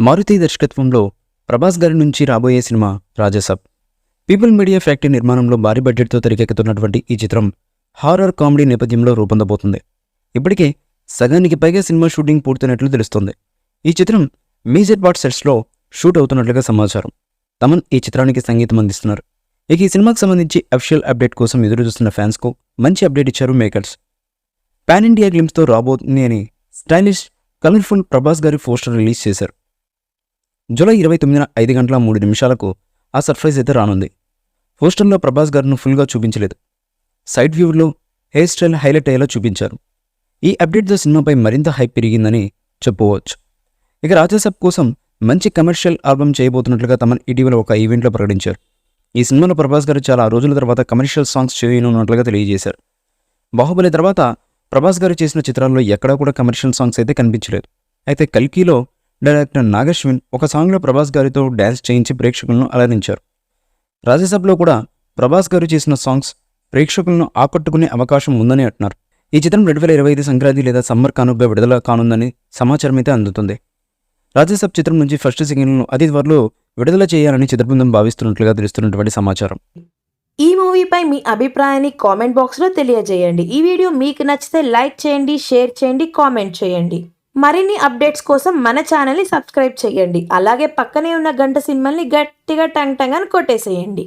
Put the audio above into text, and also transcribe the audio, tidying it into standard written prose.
మారుతి దర్శకత్వంలో ప్రభాస్ గారి నుంచి రాబోయే సినిమా రాజాసాబ్. పీపుల్ మీడియా ఫ్యాక్టరీ నిర్మాణంలో భారీ బడ్జెట్తో తెరకెక్కుతున్నటువంటి ఈ చిత్రం హారర్ కామెడీ నేపథ్యంలో రూపొందబోతుంది. ఇప్పటికే సగానికి పైగా సినిమా షూటింగ్ పూర్తయినట్లు తెలుస్తోంది. ఈ చిత్రం మేజర్ పార్ట్ సెట్స్లో షూట్ అవుతున్నట్లుగా సమాచారం. తమన్ ఈ చిత్రానికి సంగీతం అందిస్తున్నారు. ఇక ఈ సినిమాకి సంబంధించి అఫీషియల్ అప్డేట్ కోసం ఎదురుచూస్తున్న ఫ్యాన్స్కు మంచి అప్డేట్ ఇచ్చారు మేకర్స్. పాన్ ఇండియా గ్లిమ్స్తో రాబోతుంది అని స్టైలిష్ కలర్ఫుల్ ప్రభాస్ గారి పోస్టర్ రిలీజ్ చేశారు. జూలై 29న 5:03 ఆ సర్ప్రైజ్ అయితే రానుంది. పోస్టర్లో ప్రభాస్ గారిను ఫుల్గా చూపించలేదు. సైడ్ వ్యూలో హెయిర్ స్టైల్ హైలైట్ అయ్యేలా చూపించారు. ఈ అప్డేట్తో సినిమాపై మరింత హైప్ పెరిగిందని చెప్పుకోవచ్చు. ఇక రాజాసాబ్ కోసం మంచి కమర్షియల్ ఆల్బమ్ చేయబోతున్నట్లుగా తమన్ ఇటీవల ఒక ఈవెంట్లో ప్రకటించారు. ఈ సినిమాలో ప్రభాస్ గారు చాలా రోజుల తర్వాత కమర్షియల్ సాంగ్స్ చేయనున్నట్లుగా తెలియజేశారు. బాహుబలి తర్వాత ప్రభాస్ గారు చేసిన చిత్రాల్లో ఎక్కడా కూడా కమర్షియల్ సాంగ్స్ అయితే కనిపించలేదు. అయితే కల్కిలో డైరెక్టర్ నాగశ్విన్ ఒక సాంగ్లో ప్రభాస్ గారితో డ్యాన్స్ చేయించి ప్రేక్షకులను అలరించారు. రాజాసాబ్లో కూడా ప్రభాస్ గారు చేసిన సాంగ్స్ ప్రేక్షకులను ఆకట్టుకునే అవకాశం ఉందని అంటున్నారు. ఈ చిత్రం 2025 సంక్రాంతి లేదా సమ్మర్ కానుకగా విడుదల కానుందని సమాచారం అయితే అందుతుంది. రాజాసాబ్ చిత్రం నుంచి ఫస్ట్ సింగిల్ను అతి త్వరలో విడుదల చేయాలని చిత్రబృందం భావిస్తున్నట్లుగా తెలుస్తున్నటువంటి సమాచారం. ఈ మూవీపై మీ అభిప్రాయాన్ని కామెంట్ బాక్స్లో తెలియజేయండి. ఈ వీడియో మీకు నచ్చితే లైక్ చేయండి, షేర్ చేయండి, కామెంట్ చేయండి. మరిన్ని అప్డేట్స్ కోసం మన ఛానల్ని సబ్స్క్రైబ్ చేయండి. అలాగే పక్కనే ఉన్న గంట సింబల్ని గట్టిగా టంగ్ టంగ్ అని కొట్టేసేయండి.